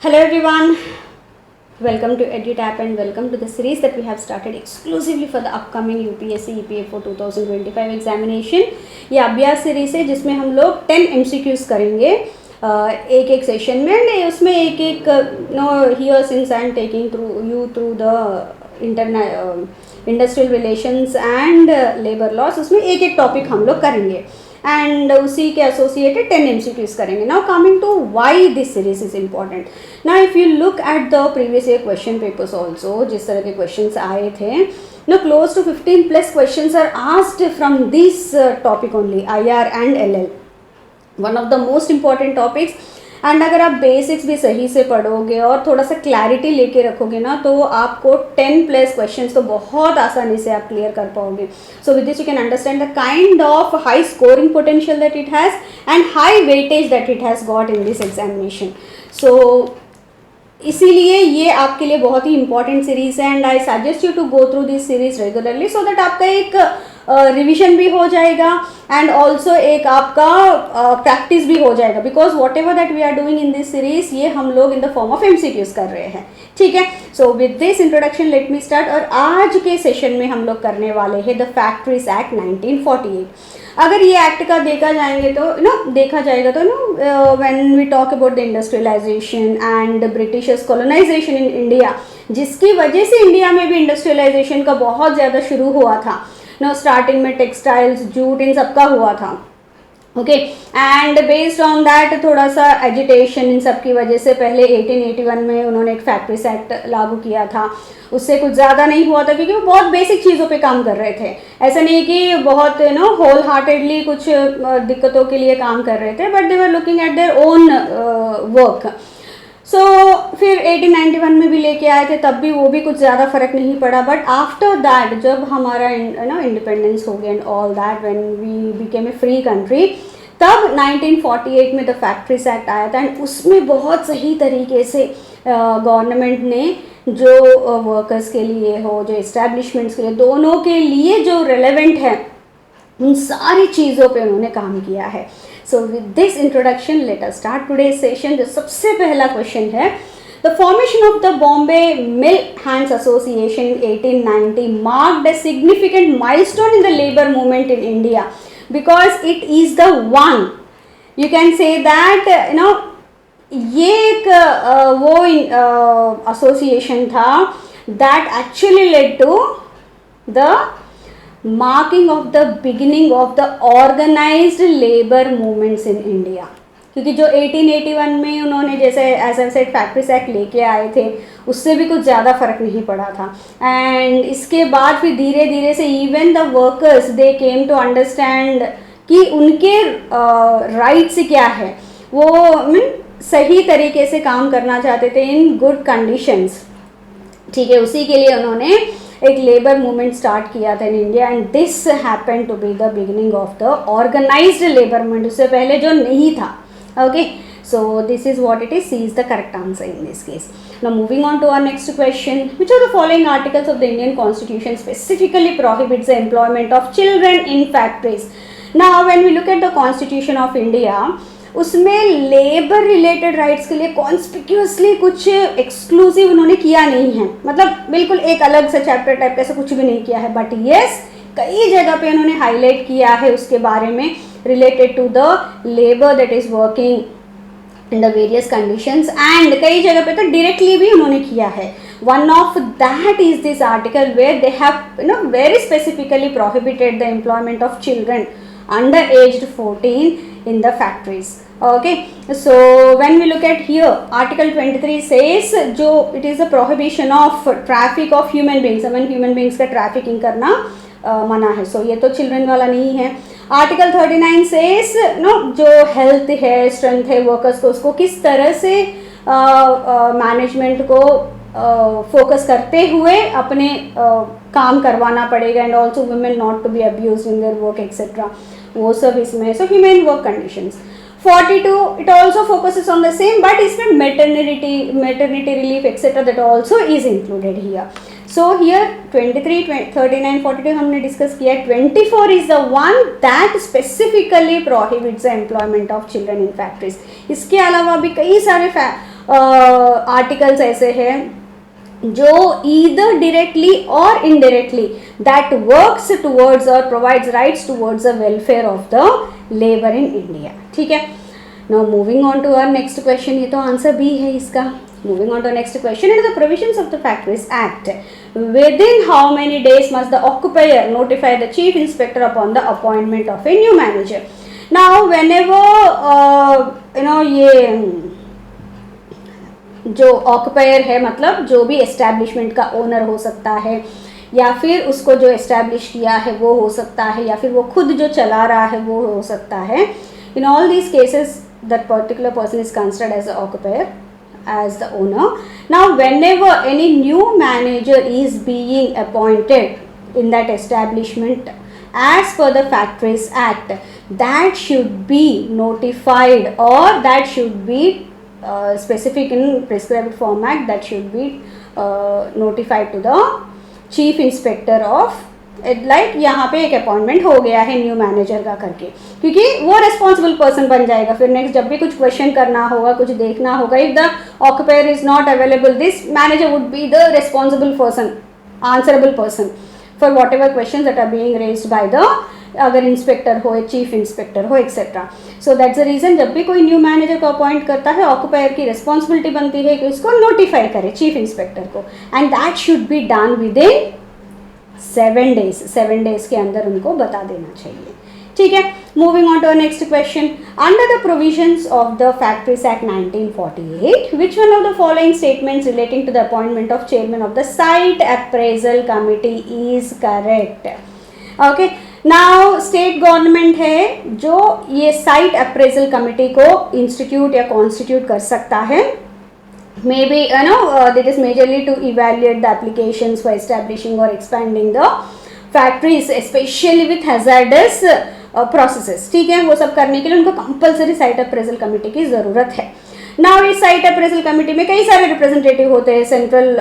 Hello everyone, welcome to EduTap and welcome to the series that we have started exclusively for the upcoming UPSC EPFO 2025 examination. ये अभ्यास series है जिसमें हम लोग 10 MCQs करेंगे एक एक सेशन में एंड उसमें एक एक here since I am taking through the industrial relations and labour laws, उसमें एक एक टॉपिक हम लोग करेंगे एंड उसी के एसोसिएटेड 10 MCQs करेंगे. Now coming to why this series is important. Now if you look at the previous year question papers also, जिस तरह के क्वेश्चंस आए थे, now close to 15 plus questions are asked from this topic only, IR and LL, one of the most important topics. And अगर आप basics भी सही से पढ़ोगे और थोड़ा सा क्लैरिटी लेके रखोगे ना, तो आपको 10 प्लस क्वेश्चंस तो बहुत आसानी से आप क्लियर कर पाओगे. So with this you can understand the kind of high scoring potential that it has and high weightage that it has got in this examination. So इसीलिए ये आपके लिए बहुत ही इंपॉर्टेंट सीरीज़ है and I suggest you to go through this series regularly so that आपका एक revision भी हो जाएगा एंड ऑल्सो एक आपका प्रैक्टिस भी हो जाएगा, because whatever that we are doing in this series ये हम लोग in the form of MCQs कर रहे हैं. ठीक है, so with this introduction let me start. और आज के सेशन में हम लोग करने वाले हैं द फैक्ट्रीज एक्ट 1948. अगर ये एक्ट का देखा जाएगा तो when we talk about the industrialisation and Britishers colonisation in India, जिसकी वजह से इंडिया में भी इंडस्ट्रियलाइजेशन का बहुत ज़्यादा शुरू हुआ था. स्टार्टिंग में टेक्सटाइल्स, जूट, इन सबका हुआ था. Okay, and based on that थोड़ा सा एजिटेशन इन सब की वजह से पहले 1881 में उन्होंने एक फैक्ट्रीज एक्ट लागू किया था. उससे कुछ ज़्यादा नहीं हुआ था क्योंकि वो बहुत बेसिक चीज़ों पे काम कर रहे थे. ऐसा नहीं कि बहुत होल हार्टेडली कुछ दिक्कतों के लिए काम कर रहे थे, but they were looking at their own work. So फिर 1891 में भी लेके आए थे, तब भी वो भी कुछ ज़्यादा फर्क नहीं पड़ा. बट आफ्टर दैट जब हमारा इंडिपेंडेंस हो गया and all that, when we became a free country, तब 1948 में द फैक्ट्रीज एक्ट आया था एंड उसमें बहुत सही तरीके से गवर्नमेंट ने जो वर्कर्स के लिए हो, जो इस्टेब्लिशमेंट्स के लिए, दोनों के लिए जो रेलेवेंट है, उन सारी चीज़ों पे उन्होंने काम किया है. So with this introduction let us start today session. जो सबसे पहला क्वेश्चन है, the formation of the Bombay mill hands association in 1890 marked a significant milestone in the labour movement in India because it is the one, you can say that ये एक वो association था that actually led to the marking of the beginning of the organised labour movements in India. क्योंकि जो 1881 में उन्होंने जैसे as I said factories act लेके आए थे, उससे भी कुछ ज़्यादा फर्क नहीं पड़ा था. एंड इसके बाद फिर धीरे धीरे से even the workers they came to understand कि उनके राइट्स क्या है. वो सही तरीके से काम करना चाहते थे इन गुड कंडीशंस. ठीक है, उसी के लिए उन्होंने एक लेबर मूवमेंट स्टार्ट किया था in India and this happen to be the beginning of the organised labour movement. उससे पहले जो नहीं था. Okay, so this is what it is. C is the correct answer in this case. Now moving on to our next question. Which of the following articles of the Indian constitution specifically prohibits the employment of children in factories. Now when we look at the constitution of India, उसमें labour related rights के लिए कॉन्स्पिक्यूसली कुछ exclusive उन्होंने किया नहीं है, मतलब बिल्कुल एक अलग से चैप्टर टाइप ऐसा कुछ भी नहीं किया है. बट येस, कई जगह पे उन्होंने हाईलाइट किया है उसके बारे में related to the labour that is working in the various conditions, and कई जगह पे तो डायरेक्टली भी उन्होंने किया है. One of that is this article where they have very specifically prohibited the employment of children under aged 14 in the factories. Okay, so when we look at here, article 23 says जो it is a prohibition of traffic of human beings. human beings का trafficking करना मना है. so ये तो children वाला नहीं है. article 39 says जो health है, strength है workers को, उसको किस तरह से management को फोकस करते हुए अपने काम करवाना पड़ेगा and also women not to be abuse in their work etcetera, वो सब इसमें. So human work conditions. 42 it also focuses on the same, but इसमें maternity relief etc that also is included here. So here 23, 39, 42 हमने discuss किया. 24 is the one that specifically prohibits the employment of children in factories. इसके अलावा भी कई सारे articles ऐसे हैं जो either directly or indirectly that works towards or provides rights towards the welfare of the labor in India. ठीक है. Now moving on to our next question. ये तो आंसर भी है इसका. Moving on to our next question. Under the provisions of the Factories Act, within how many days must the occupier notify the chief inspector upon the appointment of a new manager? Now whenever ये जो ऑक्युपायर है मतलब जो भी establishment का owner हो सकता है या फिर उसको जो एस्टैब्लिश किया है वो हो सकता है या फिर वो खुद जो चला रहा है वो हो सकता है. In all these cases that particular person is considered as a occupier as the owner. Now whenever any new manager is being appointed in that establishment as per the Factories Act, that should be notified or that should be specific in prescribed format, that should be notified to the chief inspector of like यहाँ पे एक appointment हो गया है new manager का करके, क्योंकि वो रेस्पॉन्सिबल पर्सन बन जाएगा फिर नेक्स्ट जब भी कुछ क्वेश्चन करना होगा कुछ देखना होगा. If the occupier is not available this manager would be the responsible person, answerable person for whatever question that are being raised by the अगर इंस्पेक्टर हो चीफ इंस्पेक्टर हो etcetera. So that's the reason जब भी कोई new manager को appoint करता है ऑक्युपायर की रिस्पॉन्सिबिलिटी बनती है कि उसको नोटिफाई करे चीफ इंस्पेक्टर को, and that should be done with in 7 days. 7 days के अंदर उनको बता देना चाहिए. ठीक है. Moving on to next question. Under the provisions of the factories act 1948 which one of the following statements relating to the appointment of chairman of the site appraisal committee is correct? Okay. Now state government है जो ये site appraisal committee को institute या constitute कर सकता है. Maybe that is majorly to evaluate the applications for establishing or expanding the factories, especially with hazardous processes. ठीक है. वो सब करने के लिए उनको कंपलसरी साइट अप्रेजल कमेटी की ज़रूरत है. नाउ इस साइट अप्रेजल कमेटी में कई सारे रिप्रेजेंटेटिव होते हैं. Central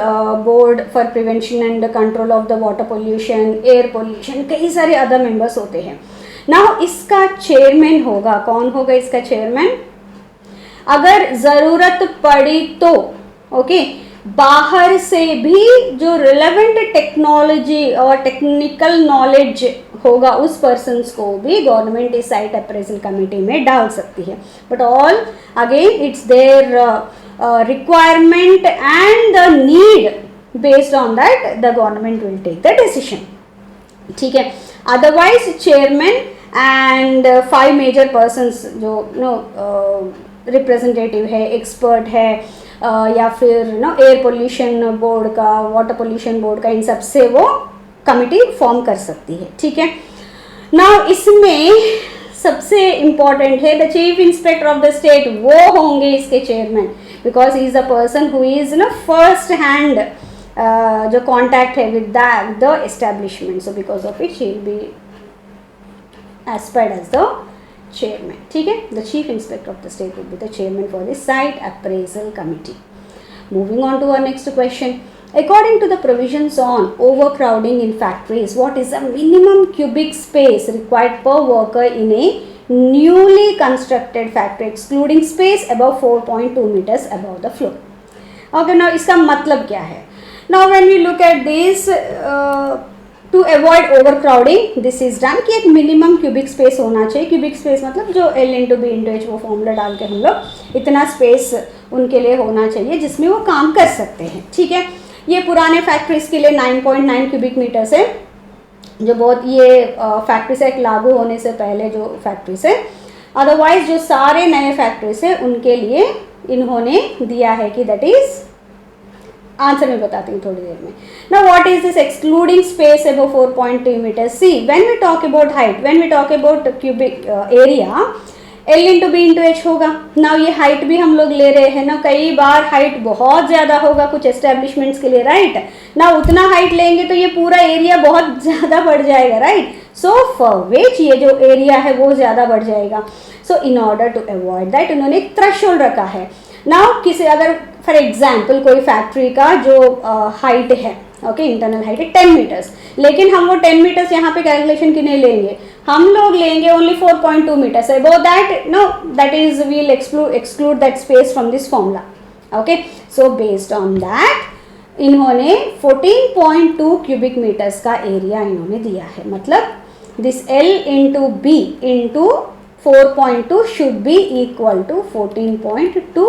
board for prevention and control of the water pollution, air pollution, कई सारे अदर मेंबर्स होते हैं. नाउ इसका चेयरमैन होगा, कौन होगा इसका चेयरमैन? अगर ज़रूरत पड़ी तो ओके बाहर से भी जो रिलेवेंट टेक्नोलॉजी और टेक्निकल नॉलेज होगा उस पर्सन्स को भी गवर्नमेंट इस साइट अप्रेजल कमेटी में डाल सकती है. But all again it's their requirement and the need based on that the government will take the decision. ठीक है. Otherwise chairman and 5 major persons जो रिप्रेजेंटेटिव है, एक्सपर्ट है या फिर एयर पोल्यूशन बोर्ड का, वाटर पोल्यूशन बोर्ड का, इन सब से वो कमिटी फॉर्म कर सकती है. ठीक है. नाउ इसमें सबसे इम्पॉर्टेंट है the chief inspector of the state. वो होंगे इसके chairman because he is the person who is first hand जो कॉन्टैक्ट है with the establishment. So because of it she will be aspired as the chairman. ठीक है. The chief inspector of the state will be the chairman for the site appraisal committee. Moving on to our next question. According to the provisions on overcrowding in factories, what is the minimum cubic space required per worker in a newly constructed factory excluding space above 4.2 meters above the floor? Okay, now इसका मतलब क्या है? Now when we look at this to avoid overcrowding this is done कि एक minimum cubic space होना चाहिए. Cubic space मतलब जो L/B/H वो फॉर्मूला डाल के हम लोग इतना स्पेस उनके लिए होना चाहिए जिसमें वो काम कर सकते हैं. ठीक है. ये पुराने फैक्ट्रीज के लिए 9.9 क्यूबिक मीटर्स है जो बहुत ये फैक्ट्री से लागू होने से पहले जो फैक्ट्रीज है. अदरवाइज जो सारे नए फैक्ट्रीज है उनके लिए इन्होंने दिया है कि दैट इज आंसर मैं बताती हूँ थोड़ी देर में. Now what is this excluding space above 4.2 metre? See when we talk about height, when we talk about cubic area L/B/H होगा. नाउ ये हाइट भी हम लोग ले रहे हैं ना, कई बार हाइट बहुत ज़्यादा होगा कुछ एस्टेब्लिशमेंट्स के लिए, राइट ना. उतना हाइट लेंगे तो ये पूरा एरिया बहुत ज़्यादा बढ़ जाएगा, राइट. सो फॉर विच ये जो एरिया है वो ज़्यादा बढ़ जाएगा. So in order to avoid that उन्होंने एक थ्रेशोल्ड रखा है. नाउ किसी अगर फॉर एग्जाम्पल कोई फैक्ट्री का जो हाइट है ओके इंटरनल हाइट है 10 मीटर्स, लेकिन हम वो 10 मीटर्स यहाँ पे कैलकुलेशन के लिए लेंगे, हम लोग लेंगे only 4.2 metres. About that no that is we'll exclude that space from this formula. Okay, so based on that इन्होंने 14.2 क्यूबिक मीटर्स का एरिया इन्होंने दिया है. मतलब this L into B into 4.2 should be equal to 14.2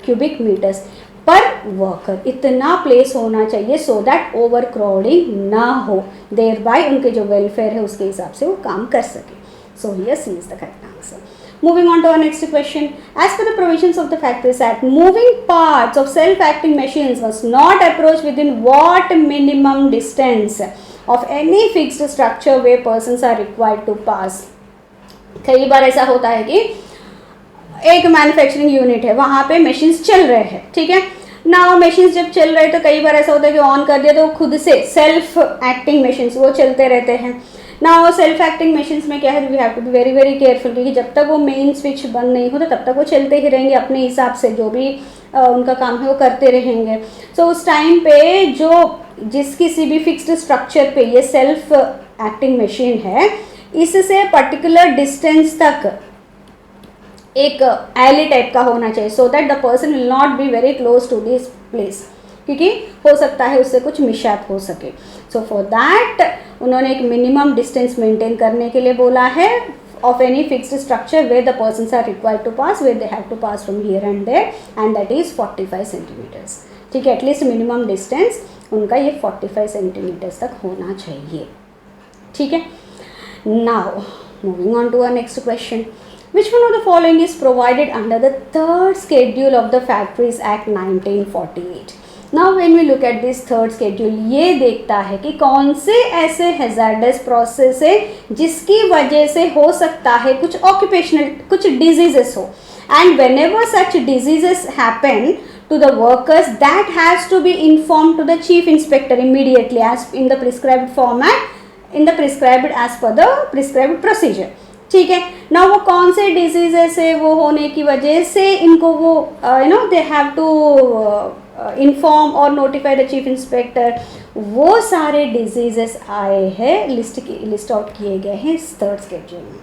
cubic metres per worker. इतना place होना चाहिए so that over crowding ना हो, देर बाय उनके जो वेलफेयर है उसके हिसाब से वो काम कर सके. So here C is the correct answer. Moving on to our next question. As per the provisions of the Factories Act, moving parts of self-acting machines must not approach within what minimum distance of any fixed structure where persons are required to pass. कई बार ऐसा होता है कि एक manufacturing unit है, वहाँ पे machines चल रहे हैं, ठीक है ना. मशीन्स जब चल रहे हैं तो कई बार ऐसा होता है कि ऑन कर दिया तो खुद से सेल्फ एक्टिंग मशीन्स वो चलते रहते हैं ना. सेल्फ एक्टिंग मशीन्स में क्या है, we have to be very very careful, क्योंकि जब तक वो मेन स्विच बंद नहीं होता तब तक वो चलते ही रहेंगे अपने हिसाब से, जो भी उनका काम है वो करते रहेंगे. सो उस टाइम पे जिस किसी भी फिक्स्ड स्ट्रक्चर पे ये सेल्फ एक्टिंग मशीन है, इससे पर्टिकुलर डिस्टेंस तक एक एली टाइप का होना चाहिए so that the person will not be very close to this place, क्योंकि हो सकता है उससे कुछ मिसहैप हो सके. सो फॉर दैट उन्होंने एक मिनिमम डिस्टेंस मेंटेन करने के लिए बोला है of any fixed structure where the persons are required to pass, where they have to pass from here and there, and that is 45 centimetres. ठीक है, एटलीस्ट मिनिमम डिस्टेंस उनका ये 45 सेंटीमीटर्स तक होना चाहिए. ठीक है, now moving on to our next question. Which one of the following is provided under the third schedule of the Factories Act 1948? Now when we look at this third schedule, ये देखता है कि कौन से ऐसे hazardous process है जिसकी वजह से हो सकता है कुछ occupational कुछ diseases हो, and whenever such diseases happen to the workers, that has to be informed to the chief inspector immediately as in the prescribed format, in the prescribed as per the prescribed procedure. ठीक है ना. वो कौन से diseases है, वो होने की वजह से इनको वो दे हैव टू इन्फॉर्म और नोटिफाई द चीफ इंस्पेक्टर. वो सारे डिजीजेस आए हैं, लिस्ट आउट किए गए हैं इस थर्ड स्केड्यूल में.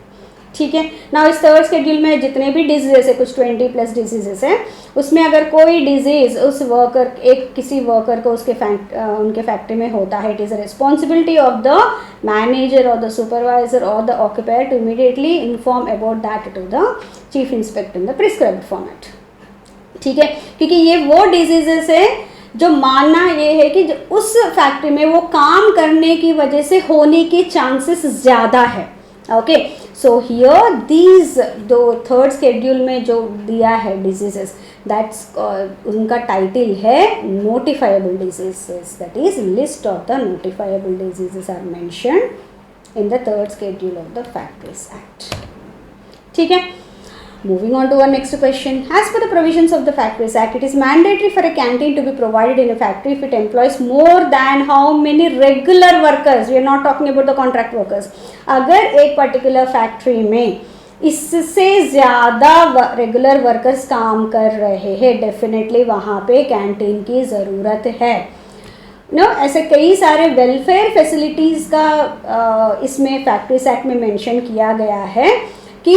ठीक है ना. इस थर्ड स्केड्यूल में जितने भी डिजीजेस है, कुछ 20+ डिजीजेस हैं, उसमें अगर कोई डिजीज़ उस वर्कर किसी वर्कर को उनके फैक्ट्री में होता है, it is a responsibility of the manager और द सुपरवाइजर और the occupier to immediately inform about that to the chief inspector in the prescribed format. ठीक है, क्योंकि ये वो डिजीजेस है जो मानना ये है कि उस फैक्ट्री में वो काम करने की वजह से होने के चांसेस ज़्यादा है. ओके, सो हियर दीज दो थर्ड स्केड्यूल में जो दिया है डिजीजेस, दैट्स उनका टाइटल है notifiable diseases. That is list of the notifiable diseases are mentioned in the third schedule of the factories act. ठीक है, moving on to our next question. As per the provisions of the Factories Act, it is mandatory for a canteen to be provided in a factory if it employs more than how many regular workers. We are not talking about the contract workers. अगर एक particular factory में इससे ज़्यादा regular workers काम कर रहे हैं, definitely वहाँ पे कैंटीन की ज़रूरत है. ऐसे कई सारे वेलफेयर फैसिलिटीज़ का इसमें फैक्ट्रीज एक्ट में मेंशन किया गया है कि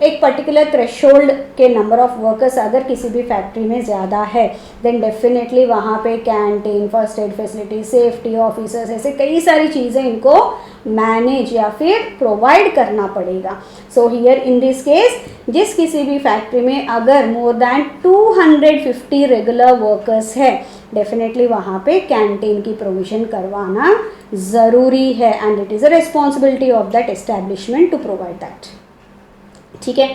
एक पर्टिकुलर थ्रेशोल्ड के नंबर ऑफ वर्कर्स अगर किसी भी फैक्ट्री में ज़्यादा है, देन डेफिनेटली वहाँ पे canteen, first aid facility, safety officers, ऐसे कई सारी चीज़ें इनको मैनेज या फिर प्रोवाइड करना पड़ेगा. So here in this case, जिस किसी भी फैक्ट्री में अगर मोर दैन 250 रेगुलर वर्कर्स है, डेफिनेटली वहाँ पे कैंटीन की प्रोविज़न करवाना ज़रूरी है, and it is a responsibility of that establishment to provide that. ठीक है,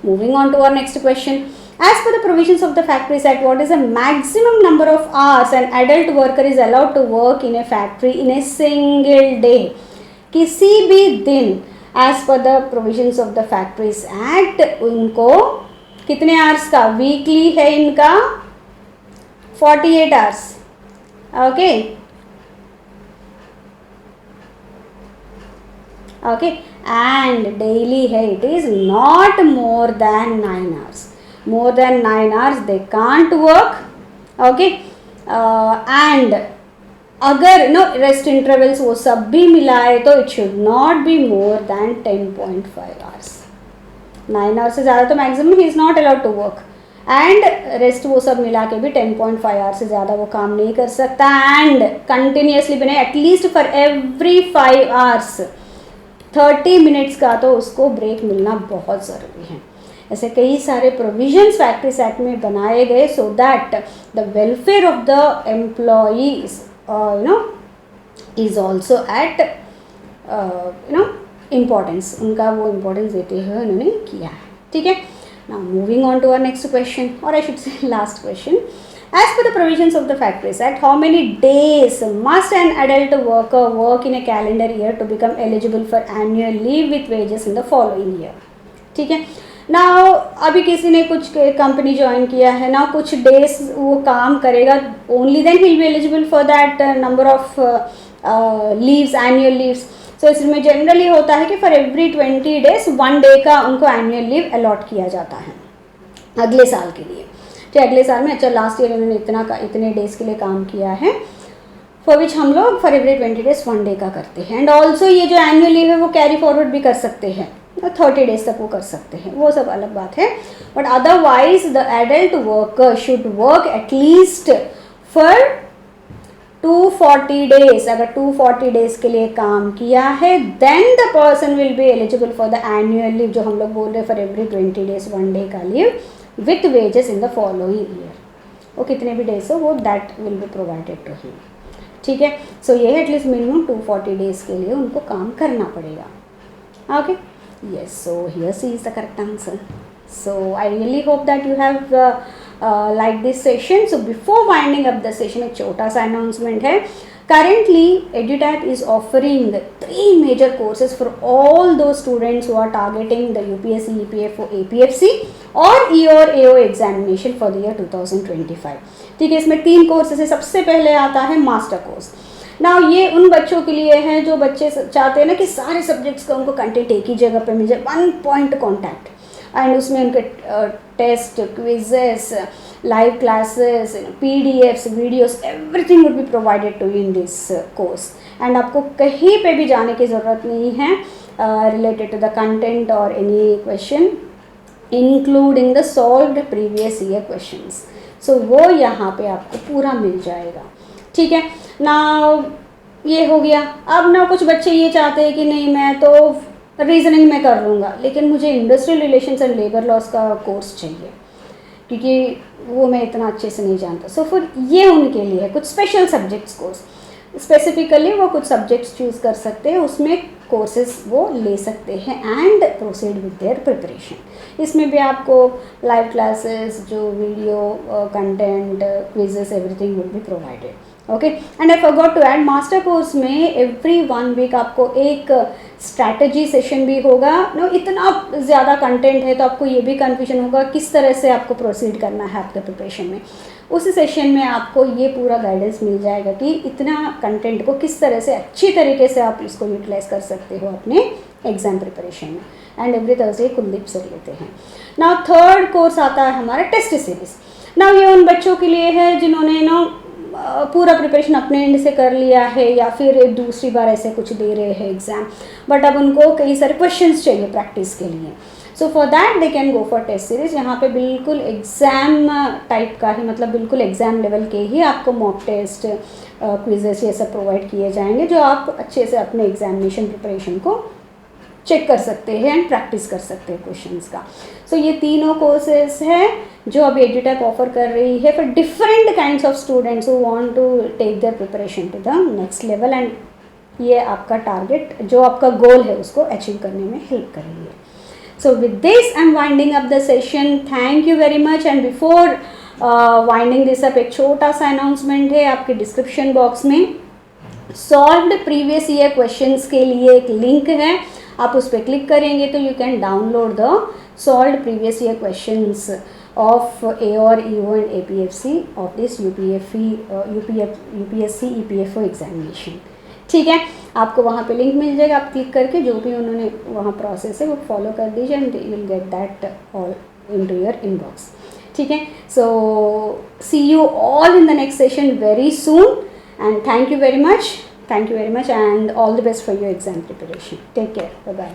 moving on to our next question. As per the provisions of the factories act, what is the maximum number of hours an adult worker is allowed to work in a factory in a single day. किसी भी दिन as per the provisions of the factories act उनको कितने hours का, weekly है इनका 48 hours. Okay okay, and daily है it is not more than 9 hours. More than 9 hours they can't work. Okay, and अगर रेस्ट इंटरवल्स वो सब भी मिलाए तो it should not be more than 10.5 hours. 9 hours से ज़्यादा तो maximum he is not allowed to work. And rest वो सब मिला के भी 10.5 आवर से ज़्यादा वो काम नहीं कर सकता, एंड कंटिन्यूसली बने at least for every 5 hours 30 minutes का तो उसको ब्रेक मिलना बहुत ज़रूरी है। ऐसे कई सारे प्रोविजंस फैक्ट्रीज एक्ट में बनाए गए सो that the welfare of the employees is also eight importance, उनका वो इम्पोर्टेंस देते हुए उन्होंने किया है। ठीक है, now moving on to our next question, और I should say last question. As per the provisions of the Factories Act, how many days must an adult worker work in a calendar year to become eligible for annual leave with wages in the following year? ठीक है, now अभी किसी ने कुछ company join किया है ना, कुछ डेज वो काम करेगा, ओनली देन ही will be eligible for that number of leaves, annual leaves. So इसमें जनरली होता है कि फॉर एवरी 20 डेज 1 डे का उनको एनुअल लीव अलॉट किया जाता है अगले साल के लिए। तो अगले साल में अच्छा लास्ट ईयर इन्होंने इतने डेज के लिए काम किया है, फॉर विच हम लोग फॉर एवरी 20 डेज 1 डे का करते हैं। एंड ऑल्सो ये जो एनुअल लीव है वो कैरी फॉरवर्ड भी कर सकते हैं, 30 डेज तक वो कर सकते हैं, वो सब अलग बात है। But otherwise the adult worker should work at least for 240 days. अगर 240 डेज के लिए काम किया है then the person will be eligible for the annual leave, जो हम लोग बोल रहे हैं फॉर एवरी 20 डेज 1 डे का leave with wages in the following year. वो कितने भी डेज हो वो that will be provided to him. ठीक है, सो ये है एटलीस्ट मिनिमम 240 डेज के लिए उनको काम करना पड़ेगा। Okay, yes, so here C is the correct answer. So I really hope that you have liked this session. So before winding up the session, एक छोटा सा announcement है। Currently EduTap is offering 3 major courses for all those students who are targeting the UPSC, EPFO, APFC और EOR AO examination for the year 2025। ठीक है, इसमें 3 courses है। सबसे पहले आता है मास्टर कोर्स। ना ये उन बच्चों के लिए है जो बच्चे चाहते हैं ना कि सारे सब्जेक्ट्स का उनको कंटेंट एक ही जगह पे मिल जाए, 1 पॉइंट कॉन्टैक्ट, एंड उसमें उनके test, quizzes, live classes, PDFs, videos, everything would be provided to in this course. And आपको कहीं पे भी जाने की ज़रूरत नहीं है रिलेटेड टू द कंटेंट और any question including the solved previous year questions. So वो यहाँ पे आपको पूरा मिल जाएगा। ठीक है ना, ये हो गया। अब ना कुछ बच्चे ये चाहते हैं कि नहीं मैं तो रीजनिंग में कर लूँगा लेकिन मुझे industrial relations and labour laws का कोर्स चाहिए क्योंकि वो मैं इतना अच्छे से नहीं जानता। सो फिर ये उनके लिए है कुछ स्पेशल सब्जेक्ट्स कोर्स, स्पेसिफिकली वो कुछ सब्जेक्ट्स चूज़ कर सकते हैं, उसमें कोर्सेज वो ले सकते हैं and proceed with their preparation. इसमें भी आपको लाइव क्लासेस, जो video content, quizzes, everything will be provided. Okay, and I forgot to add master course में एवरी 1 वीक आपको एक स्ट्रैटेजी सेशन भी होगा। नो इतना ज़्यादा कंटेंट है तो आपको ये भी कन्फ्यूजन होगा किस तरह से आपको प्रोसीड करना है आपके प्रिपरेशन में। उस सेशन में आपको ये पूरा गाइडेंस मिल जाएगा कि इतना कंटेंट को किस तरह से अच्छी तरीके से आप इसको यूटिलाइज कर सकते हो अपने एग्जाम प्रिपरेशन में। And every Thursday Kuldeep sir लेते हैं। नाउ थर्ड कोर्स आता है हमारा टेस्ट सीरीज। नाउ ये उन बच्चों के लिए है जिन्होंने पूरा प्रिपरेशन अपने एंड से कर लिया है या फिर दूसरी बार ऐसे कुछ दे रहे हैं एग्ज़ाम, बट अब उनको कई सारे क्वेश्चंस चाहिए प्रैक्टिस के लिए। So for that they can go for test series. यहाँ पे बिल्कुल एग्ज़ाम टाइप का ही, मतलब बिल्कुल एग्ज़ाम लेवल के ही आपको मॉक टेस्ट, क्विजेस ये सब प्रोवाइड किए जाएंगे जो आप अच्छे से अपने एग्जामिनेशन प्रिपरेशन को चेक कर सकते हैं एंड प्रैक्टिस कर सकते हैं क्वेश्चंस का। सो ये तीनों कोर्सेज हैं जो अभी एड्यूटैप ऑफर कर रही है for different kinds of students who want to take their preparation to the next level, and ये आपका टारगेट, जो आपका गोल है, उसको अचीव करने में हेल्प करेंगे। सो with this I am winding up the session. Thank you very much. And before winding this up एक छोटा सा अनाउंसमेंट है। आपके डिस्क्रिप्शन बॉक्स में सॉल्व्ड प्रीवियस ईयर क्वेश्चंस के लिए एक लिंक है, आप उस पर क्लिक करेंगे तो you can download the solved previous year questions of AOR, EO and APFC of this UPSC EPFO examination. ठीक है, आपको वहाँ पे लिंक मिल जाएगा, आप क्लिक करके जो भी उन्होंने वहाँ प्रोसेस है वो फॉलो कर दीजिए and you will get that all into your inbox. ठीक है, so see you all in the next session very soon and thank you very much and all the best for your exam preparation. Take care. Bye bye.